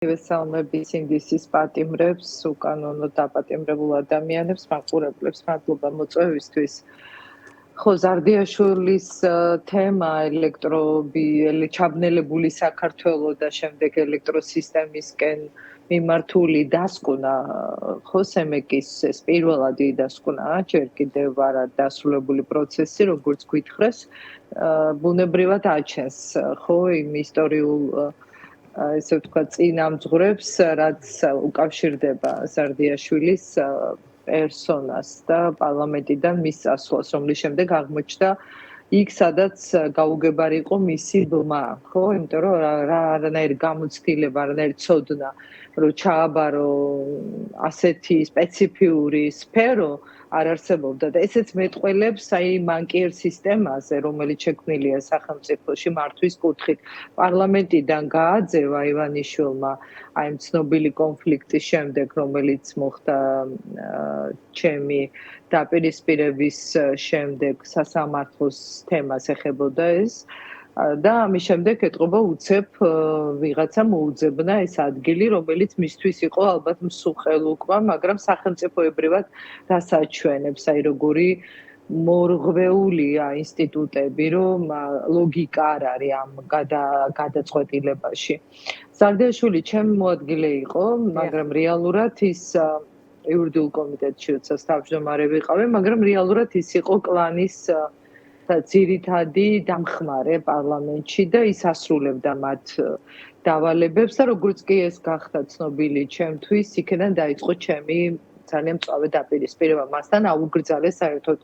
ვესალმები სინდისის პატიმრებს, უკანონო დაპატიმრებულ ადამიანებს, მაყურებლებს, მადლობა მოწვევისთვის. ხო, ზარდიაშვილის თემა ჩაბნელებული საქართველო და შემდეგ ელექტროსისტემისკენ მიმართული დასკვნა, ხო, სემეკის ეს პირველადი დასკვნა, ჯერ კიდევ არა დასრულებული პროცესი, როგორც გითხრეს, ბუნებრივად აჩენს, ხო, იმ ისტორიულ ესე ვთქვა წინამძღვრებს, რაც უკავშირდება ზარდიაშვილის პერსონას და პარლამენტიდან მის წასვლას, რომლის შემდეგ აღმოჩნდა იქ, სადაც გაუგებარი იყო მისი ბმა, ხო, იმიტომ რომ არანაირი გამოცდილება, არანაირი ცოდნა, რომ ჩააბარო ასეთი სპეციფიური სფერო არ არსებობდა და ესეც მეტყველებს აი მანკიერ სისტემაზე, რომელიც შექმნილია სახელმწიფოში მართვის კუთხით. პარლამენტიდან გააძევა ივანიშვილმა აი ამ ცნობილი კონფლიქტის შემდეგ, რომელიც მოხდა ჩემი დაპირისპირების შემდეგ სასამართლოს თემას ეხებოდა ეს და ამის შემდეგ ეთყობა უცებ ვიღაცა მოუძებნა ეს ადგილი, რომელიც მისთვის იყო ალბათ მსუხელ უკმა, მაგრამ სახელმწიფოებრივად დასაჩვენებს, აი როგორი მორღვეულია ინსტიტუტები, რომ ლოგიკა არ არის ამ გადაწყვეტილებაში. ზარდიაშვილი ჩემი მოადგილე იყო, მაგრამ რეალურად ის იურიდიულ კომიტეტში როდესაც თავმჯდომარე ვიყავი, მაგრამ რეალურად ის იყო კლანის ძირითადი დამხმარე პარლამენტში და ის ასრულებდა მათ დავალებებს და როგორც კი ეს გახდა ცნობილი ჩემთვის, იქიდან დაიწყო ჩემი ძალიან მწვავე დაპირისპირება მასთან, აუგრძალეს საერთოდ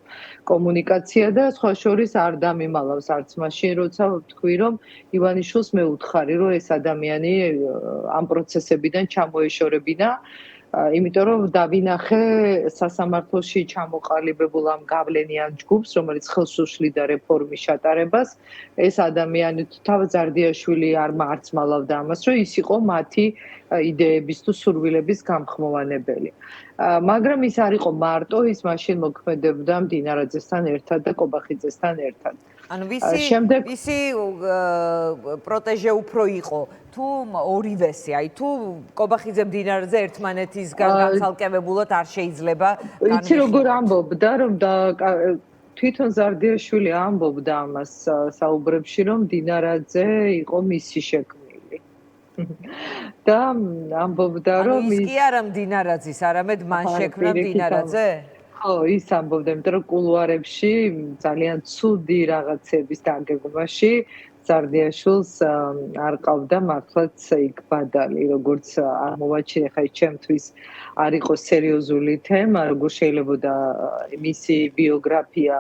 კომუნიკაცია და სხვა შორის არ დამიმალავს არც მაშინ, როცა ვთქვი, რომ ივანიშვილს მე ვუთხარი, რომ ეს ადამიანი ამ პროცესებიდან ჩამოეშორებინა, იმიტომ რომ დავინახე სასამართლოში ჩამოყალიბებულ ამ გავლენიან ჯგუფს, რომელიც ხელს უშლიდა რეფორმის ჩატარებას, ეს ადამიანი თავად ზარდიაშვილი არ მარცმალავდა ამას, რომ ის იყო მათი იდეების თუ სურვილების გამხმოვანებელი. მაგრამ ის არ იყო მარტო, ის მაშინ მოქმედებდა მდინარაძესთან ერთად და კობახიძესთან ერთად. ანუ ვისი პროტეჟე უფრო იყო თუ ორივესი, აი თუ კობახიძე მდინარაძე ერთმანეთისგან განცალკევებულად არ შეიძლება განვიხილოთ. იცი როგორ ამბობდა, რომ თვითონ ზარდიაშვილი ამბობდა ამას საუბრებში, რომ მდინარაძე იყო მისი შექმნილი. და ამბობდა, რომ ის კი არა მდინარაძის, არამედ მან შექმნა მდინარაძე? ხო, ის ამბობდა, იმიტომ რომ კულუარებში ძალიან ცუდი რაღაცების დაგეგმვაში ზარდიაშვილს არ ყავდა მართლაც იქ ბადალი, როგორც არ მოვაჩინე ხა ჩემთვის არ იყო სერიოზული თემა, როგორ შეიძლება მისი ბიოგრაფია,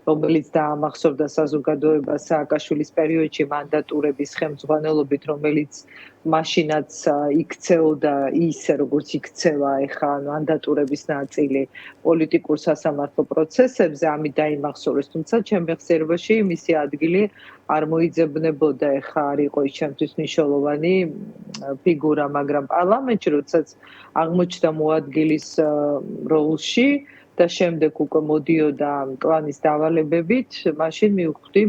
რომელიც დაამახსოვრდა საზოგადოებას სააკაშვილის პერიოდში მანდატურების ხელმძღვანელობით, რომელიც მაშინაც იქცეოდა ისე, როგორც იქცევა ეხლა მანდატურების ნაწილი პოლიტიკურ სასამართლო პროცესებზე, ამით დაიმახსოვრეს, თუმცა ჩემ მეხსიერებაში მისი ადგილი არ მოიძებნებოდა, ეხლა არ იყო ის ჩემთვის მნიშვნელოვანი ფიგურა, მაგრამ პარლამენტში, როდესაც აღმოჩნდა მოადგილის როლში და შემდეგ უკვე მოდიოდა კლანის დავალებებით, მაშინ მივხვდი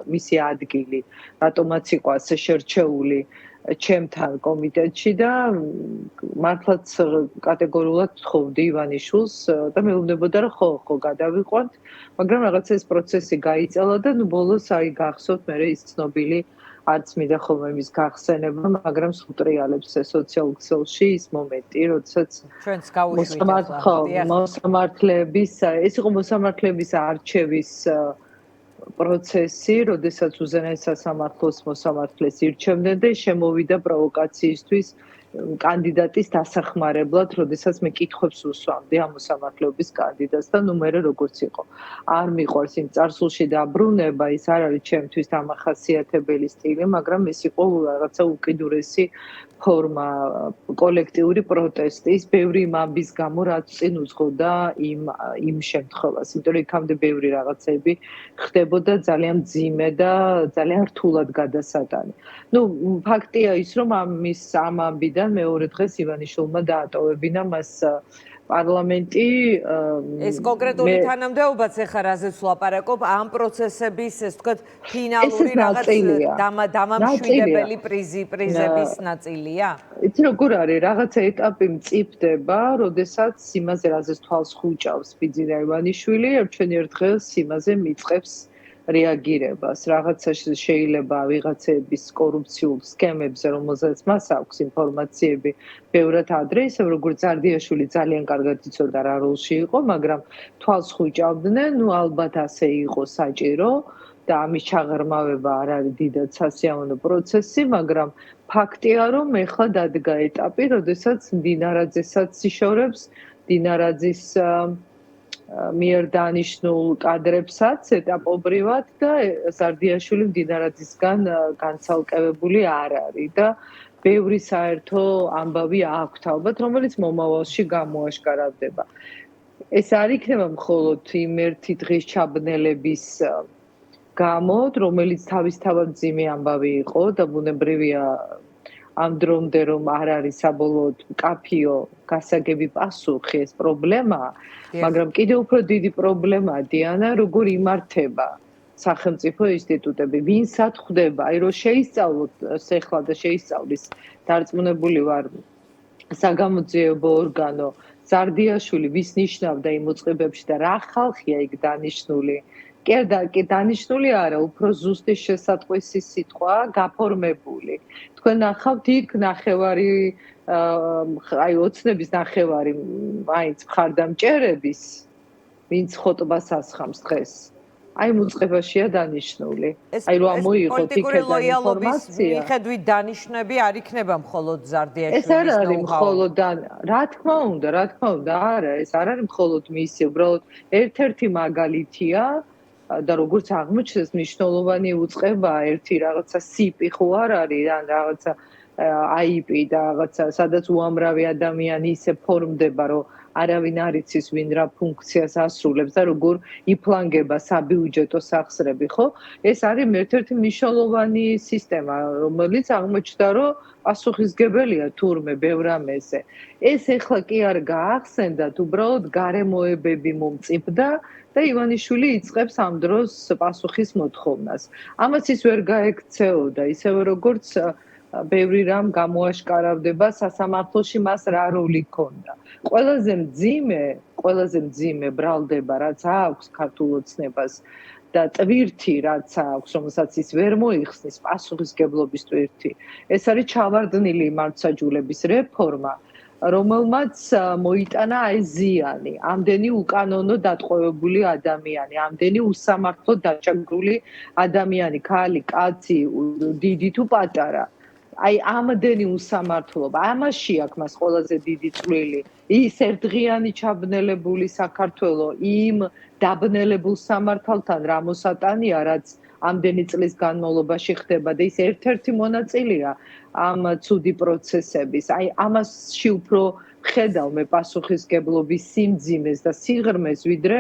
მისი ადგილი, რატომაც იყო ასე შერჩეული ჩემთან კომიტეტში და მართლაც კატეგორიულად თხოვდი ივანიშვილს და მეუბნებოდა, რომ ხო, გადავიყვანთ, მაგრამ რაღაცა ეს პროცესი გაიწელა და ნუ ბოლოს აი გახსოვთ მე ის ცნობილი არც მინდა ხოლმე მის გახსენება, მაგრამ სუტრიალებს სოციალურ ქსელში ის მომენტი, როდესაც ჩვენც გავუშვით მოსამართლეების, ეს იყო მოსამართლეების არჩევის პროცესი, როდესაც უზენაეს სასამართლოს მოსამართლეს ირჩევდნენ და შემოვიდა პროვოკაციისთვის კანდიდატის დასახმარებლად, როდესაც მე კითხვებს უსვამდი ამ მოსამართლეობის კანდიდატს და ნუ მე როგორც იყო. არ მიყვარს იმ წარსულში დაბრუნება, ის არ არის ჩემთვის დამახასიათებელი სტილი, მაგრამ ეს იყო რაღაცა უკიდურესი ფორმა კოლექტიური პროტესტის, ბევრი მამბის გამო, რაც წინ უძღოდა იმ შემთხვევას. იმიტომ რომ იქამდე ბევრი რაღაცები ხდებოდა ძალიან მძიმე და ძალიან რთულად გადასატანი. ნუ ფაქტია ის, რომ ამ ამბიდან მეორე დღეს ივანიშვილმა დაატოვებინა მას პარლამენტი ეს კონკრეტული თანამდებობაც ეხლა რაზეც ვლაპარაკობ, ამ პროცესების, ეს ვთქვათ, ფინალური რაღაც დამამშვიდებელი პრიზების ნაწილია? იცი როგორ არის, რაღაცა ეტაპი მწიფდება, როდესაც იმაზე რაზეც თვალს ხუჭავს ბიძინა ივანიშვილი, ერთჩვენიერ დღეს იმაზე მიწყებს რეაგირებას. რაღაცა შეიძლება ვიღაცების კორუფციულ სქემებზე, რომელზეც მას აქვს ინფორმაციები, ბევრად ადრე, ისე როგორც ზარდიაშვილი ძალიან კარგად იცოდა რა როლში იყო, მაგრამ თვალს ხუჭავდნენ, ნუ ალბათ ასე იყო საჭირო და ამის ჩაღრმავება არ არის დიდად სასიამოვნო პროცესი, მაგრამ ფაქტია, რომ ეხლა დადგა ეტაპი, როდესაც მდინარაძესაც იშორებს, მდინარაძის მიერ დანიშნულ კადრებსაც ეტაპობრივად და ზარდიაშვილი მდინარაძისგან განცალკევებული არ არის და ბევრი საერთო ამბავი აქვთ ალბათ, რომელიც მომავალში გამოაშკარავდება. ეს არ იქნება მხოლოდ იმ ერთი დღის ჩაბნელების გამო, რომელიც თავისთავად მძიმე ამბავი იყო და ბუნებრივია ამ დრომდე რომ არ არის საბოლოოდ მკაფიო გასაგები პასუხი ეს პრობლემაა, მაგრამ კიდევ უფრო დიდი პრობლემაა დიანა, როგორ იმართება სახელმწიფო ინსტიტუტები, ვინსად ხვდება, აი რომ შეისწავლოთ ახლა და შეისწავლის დარწმუნებული ვარ საგამოძიებო ორგანო ზარდიაშვილი ვის ნიშნავდა იმ მოწყობებში და რა ხალხია იქ დანიშნული. კი დანიშნული არა, უფრო ზუსტი შესატყვისი სიტყვა გაფორმებული. თქვენ ნახავთ იქ ნახევარი აი ოცნების ნახევარი მაინც მხარდამჭერების ვინც ხოტბას ასხამს დღეს. აი მოწყებაშია დანიშნული. აი რომ ამოიღოთ იქიდან ინფორმაცია. მიხედვით დანიშნები არ იქნება მხოლოდ ზარდიაშვილის ეს არ არის მხოლოდ რა თქმა უნდა, არა, ეს არ არის მხოლოდ მისი, უბრალოდ ერთ-ერთი მაგალითია და როგორც აღმოჩნდეს მნიშვნელოვანი უწყება ერთი რაღაცა სიპი ხო არ არის ან რაღაცა აიპი და რაღაცა სადაც უამრავი ადამიანი ისე ფორმდება რომ არავინ არ იცის ვინ რა ფუნქციას ასრულებს და როგორ იფლანგება საბიუჯეტო სახსრები ხო ეს არის ერთ-ერთი მნიშვნელოვანი სისტემა რომელიც აღმოჩნდა რომ პასუხისგებელია თურმე ბევრ ამაზე ეს ეხლა კი არ გაახსენდათ უბრალოდ გარემოებები მომწიფდა და ივანიშვილი იწყებს ამ დროს პასუხის მოთხოვნას. ამას ის ვერ გაექცეოდა, ისევე როგორც ბევრი რამ გამოაშკარავდება სასამართლოში მას რა როლი ჰქონდა. ყველაზე მძიმე ბრალდება, რაც აქვს ქართულ ოცნებას და ტვირთი, რაც აქვს, რომელსაც ის ვერ მოიხსნის, პასუხისგებლობის ტვირთი. ეს არის ჩავარდნილი მართლმსაჯულების რეფორმა. რომელმაც მოიტანა აი ზიანი, ამდენი უკანონო დატყვევებული ადამიანი, ამდენი უსამართლო დაჭაგრული ადამიანი, ქალი, კაცი, დიდი თუ პატარა. აი ამდენი უსამართლობა, ამაში აქვს მას ყველაზე დიდი წვლილი. ის ერთდღიანი ჩაბნელებული საქართველო იმ დაბნელებულ სამართალთან რა მოსატანია, რაც ამდენი წლის განმავლობაში ხდება და ის ერთ-ერთი მონაწილეა ამ ცუდი პროცესების. აი ამასში უფრო ხედავ მე პასუხისგებლობის სიმძიმეს და სიღრმეს, ვიდრე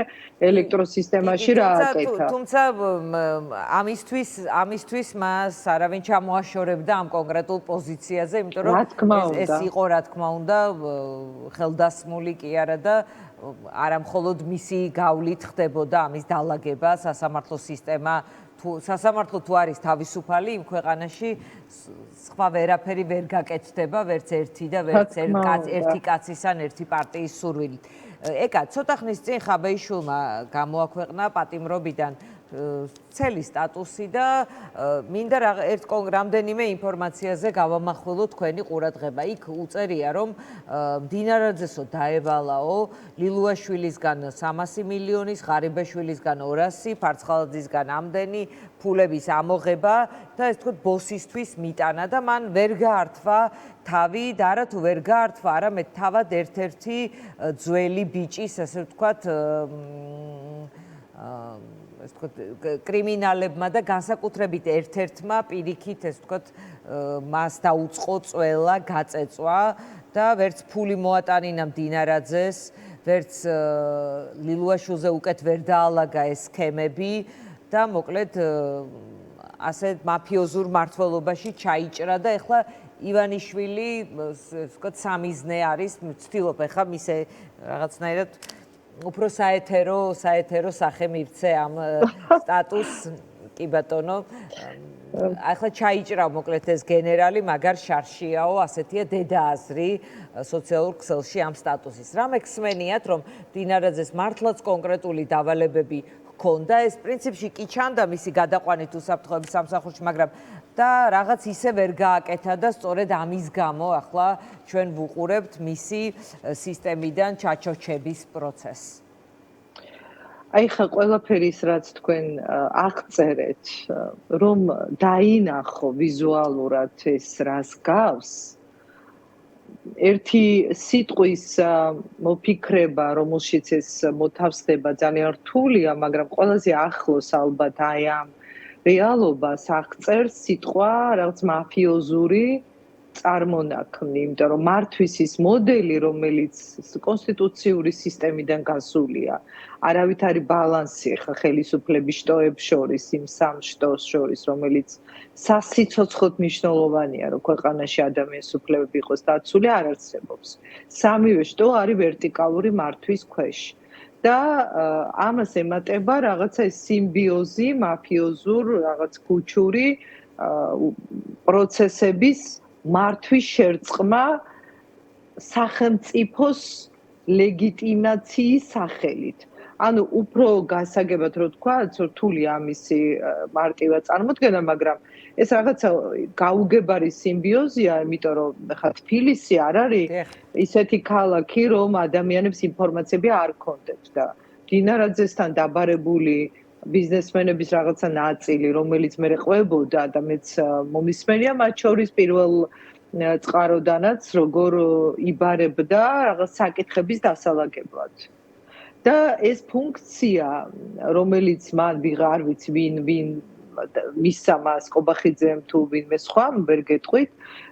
ელექტროსისტემაში რა აკეთა. თუმცა ამისთვის მას არავინ ჩამოაშორებდა ამ კონკრეტულ პოზიციაზე, იმიტომ რომ ეს იყო რა თქმა უნდა ხელდასმული კი არა და არა მხოლოდ მისი გავლით ხდებოდა ამის დალაგება სასამართლო სისტემა სასამართლო თუ არის თავისუფალი იმ ქვეყანაში სხვა ვერაფერი ვერ გაკეთდება ვერც ერთი და ვერც ერთი კაცის ან ერთი პარტიის სურვილით. ეკა, ცოტა ხნის წინ ხაბეიშვილმა გამოაქვეყნა პატიმრობიდან ცელი სტატუსი და მინდა რამდენიმე ინფორმაციაზე გავამახვილო თქვენი ყურადღება. იქ უწერია, რომ მდინარაძესო დაევალაო ლილუაშვილისგან 300 მილიონის, ღარიბაშვილისგან 200, ფარცხალაძისგან ამდენი ფულების ამოღება და ეს თქვა ბოსისთვის მიტანა და მან ვერ გაართვა თავი და არა თუ ვერ გაართვა, არამედ თავად ერთ-ერთი ძველი ბიჭის, ასე ვთქვათ, ეს თქვა კრიმინალებმა და განსაკუთრებით ერთ-ერთმა პირიქით ეს თქვა მას დაუწყო წველა გაწეწვა და ვერც ფული მოატანინა მდინარაძეს, ვერც ლილუაშვილზე უკეთ ვერ დაალაგა ეს სქემები და მოკლედ ასე მაფიოზურ მართლობაში ჩაიჭრა და ეხლა ივანიშვილი ვთქვათ სამიზნე არის, ვცდილობ ახლა მის რაღაცნაირად უფრო საეთერო სახე მივცე ამ სტატუსს, კი ბატონო. ახლა ჩაიჭრა მოკლედ ეს გენერალი, მაგარ შარშიაო, ასეთია დედააზრი სოციალურ ქსელში ამ სტატუსის. რა მეგსმენიათ, რომ დინარაძეს მართლაც კონკრეტული დავალებები ჰქონდა, ეს პრინციპში კი ჩანდა მისი გადაყვანით უსაფრთხოების სამსახურში, მაგრამ და რაღაც ისე ვერ გააკეთა და სწორედ ამის გამო ახლა ჩვენ ვუყურებთ მისი სისტემიდან ჩაჩოჩების პროცესს. აი ხა ყველაფერის რაც თქვენ აღწერეთ, რომ დაინახო ვიზუალურად ეს რას გავს, ერთი სიტყვის მოფიქრება, რომელშიც ეს მოთავსდება ძალიან რთულია, მაგრამ ყველაზე ახლოს ალბათ აი ამ რეალობას აღწერს სიტყვა რაღაც მაფიოზური წარმონაქმნი, იმიტომ რომ მართვის ის მოდელი, რომელიც კონსტიტუციური სისტემიდან გასულია, არავითარი ბალანსი ხა ხელისუფლების შტოებს შორის, იმ სამ შტოს შორის, რომელიც სასიცოცხლოდ მნიშვნელოვანია, რომ ქვეყანაში ადამიანის უფლებები იყოს დაცული, არ არსებობს. სამივე შტო არის ვერტიკალური მართვის ქვეშ. და ამას ემატება რაღაცა სიმბიოზი, მაფიოზურ, რაღაც ქუჩური პროცესების მართვის შერწყმა სახელმწიფოს ლეგიტიმაციის სახელით. ანუ უფრო გასაგებად რო თქვა, რთული ამისი მარტივა წარმოდგენა, მაგრამ ეს რაღაცა გაუგებარი სიმბიოზია, იმიტომ რომ ხა თბილისი არ არის ისეთი ქალაქი, რომ ადამიანებს ინფორმაციები არ ქონდეთ და დინარაძესთან დაბარებული ბიზნესმენების რაღაცა ნაწილი, რომელიც მე ყვებოდა და მეც მომისმენია მათ შორის პირველ წყაროდანაც, როგორ იბარებდა რაღაც საკითხების დასალაგებლად. და ეს ფუნქცია, რომელიც მან ვიღარ ვიცი ვინ მისცა მას კობახიძემ თუ ვინმე სხვამ, ვერ გეტყვით,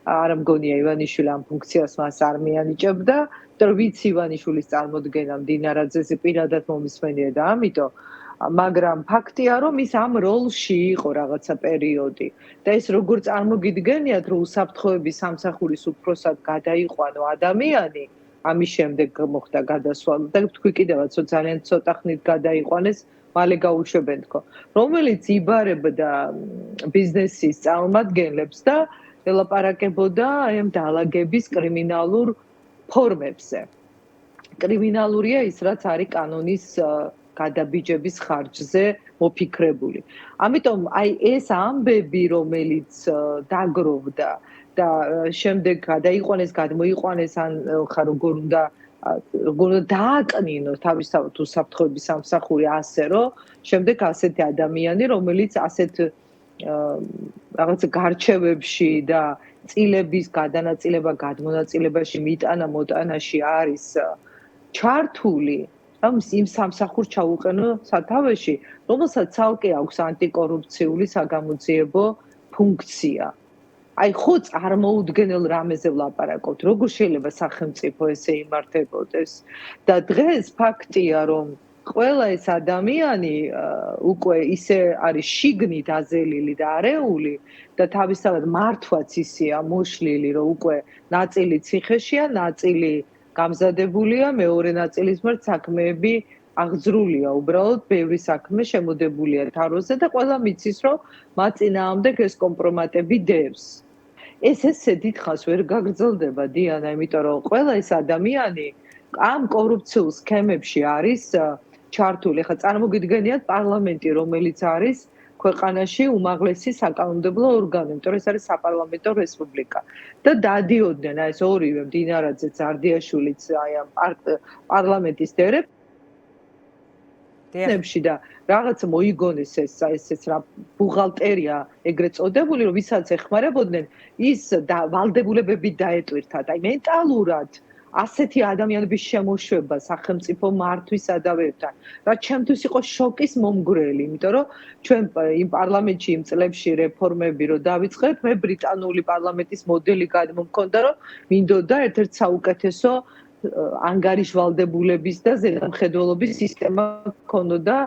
არ მგონია ივანიშვილი ამ ფუნქციას მას არ მიანიჭებდა, იმიტომ რომ ვიცი ივანიშვილის წარმოდგენა დინარაძეზე პირადად მომისმენია და ამიტომ მაგრამ ფაქტია, რომ ის ამ როლში იყო რაღაცა პერიოდი და ეს როგორ წარმოგიდგენიათ, რომ უსაფრთხოების სამსახურის უფროსად გადაიყვანო ადამიანი, ამის შემდეგ მოხდა გადასვლა და თქვი კიდევაც ძალიან ცოტა ხნით გადაიყვანეს, მალე გაუშვებენ თქო, რომელიც იბარებდა ბიზნესის წარმომადგენლებს და ელაპარაკებოდა აი ამ დაალაგების კრიმინალურ ფორმებზე. კრიმინალურია ის, რაც არის კანონის გადაბიჯების ხარჯზე მოფიქრებული. ამიტომ აი ეს ამბები, რომელიც დაგროვდა და შემდეგ გადაიყვანეს, გადმოიყვანეს ან ხა როგორ უნდა დააკნინოს თავისთავად უსაფრთხოების სამსახური ასე, რომ შემდეგ ასეთი ადამიანი, რომელიც ასეთ რაღაც გარჩევებში და წილების გადანაწილება, გადმონაწილებაში, მიტანა-მოტანაში არის ჩართული, რომ იმ სამსახურს ჩაუყენო სათავეში, რომელსაც ცალკე აქვს ანტიკორუფციული საგამოძიებო ფუნქცია. აი ხო წარმოუდგენელ რამეზე ვლაპარაკობთ, როგორ შეიძლება სახელმწიფო ესე იმართებოდეს და დღეს ფაქტია, რომ ყველა ეს ადამიანი უკვე ისე არის შიგნით აზელილი და არეული და თავისთავად მართვაც ისეა მოშლილი, რომ უკვე ნაწილი ციხეშია, ნაწილი გამზადებულია, მეორე ნაწილის მიმართ საქმეები აღძრულია, უბრალოდ ბევრი საქმე შემოდებულია თაროზე და ყველა მიცის, რომ მათ წინააღმდეგ ეს კომპრომატები დევს. ეს დიდხანს ვერ გაგრძელდება, დიანა, იმიტომ რომ ყველა ეს ადამიანი ამ კორუფციულ სქემებში არის ჩართული. ხა წარმოგიდგენიათ პარლამენტი, რომელიც არის ქვეყანაში უმაღლესი საკანონმდებლო ორგანო, იმიტომ რომ ეს არის საპარლამენტო რესპუბლიკა. და დადიოდნენ აი ეს ორივე დინარაძეც, არდიაშვილიც აი ამ პარლამენტის დერეფერენდუმებში და რაღაც მოიგონეს ეს რა ბუღალტერია ეგრეთ წოდებული, რომ ვისაც ეხმარებოდნენ, ის ვალდებულებები დაეტვირთათ. აი მენტალურად ასეთი ადამიანების შემოშვება სახელმწიფო მართვის სადავეებთან, რაც ჩემთვის იყო შოკის მომგვრელი, იმიტომ რომ ჩვენ იმ პარლამენტში იმ წლებში რეფორმები რო დავიწყეთ, მე ბრიტანული პარლამენტის მოდელი გადმომქონდა, რომ მინდოდა ერთ-ერთ საუკეთესო ანგარიშვალდებულების და ზედამხედველობის სისტემა ქონოდა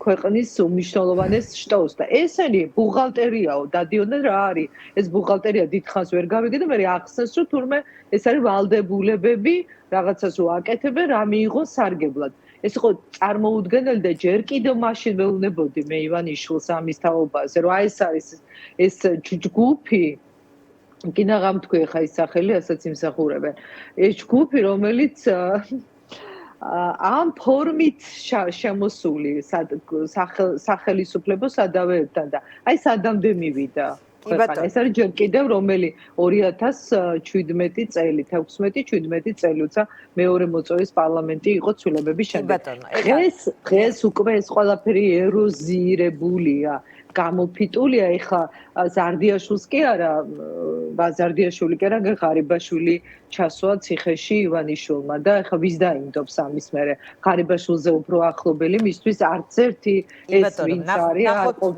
ქვეყნის უმნიშვნელოვანეს შტოს და ესენი ბუღალტერიაო დადიოდნენ რა არის ეს ბუღალტერია დიდხანს ვერ გავიგე და მე ახსენს რომ თურმე ეს არის ვალდებულებები რაღაცას რო აკეთებენ რა მიიღოს სარგებლად ეს იყო წარმოუდგენელი და ჯერ კიდევ მაშინ მეუბნებოდი მე ივანიშვილს ამის თაობაზე რომ აი ეს არის ეს ჯგუფი კინაღამ თქვი ხა ის სახელი ასაც იმსახურებენ ეს ჯგუფი რომელიც ამ ფორმით შემოსული სახელისუფლებო სადავეებთან და აი სადამდე მივიდა ქვეყანა ეს არის ჯერ კიდევ რომელი 2017 წელი 16-17 წელი უცა მეორე მოწვევის პარლამენტი იყო ცვლილებების შემდეგ დღეს უკვე ეს ყველაფერი ეროზირებულია გამოფიტულია ეხა ზარდიაშვილს კი არა ბაზარდიაშვილი კი არა ღარიბაშვილი ჩასვა ციხეში ივანიშვილმა და ეხა ვის დაინდობს ამის მერე ღარიბაშვილზე უფრო ახლობელი მისთვის არც ერთი ეს ვინც არის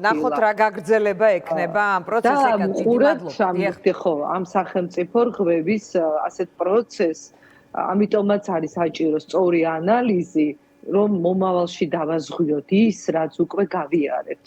ნახოთ რა გაგრძელება ექნება ამ პროცესში დიდი ხო ამ სახელმწიფო რღვევის ასეთ პროცესს ამიტომაც არის საჭირო სწორი ანალიზი რომ მომავალში დავაზღვიოთ ის რაც უკვე გავიარეთ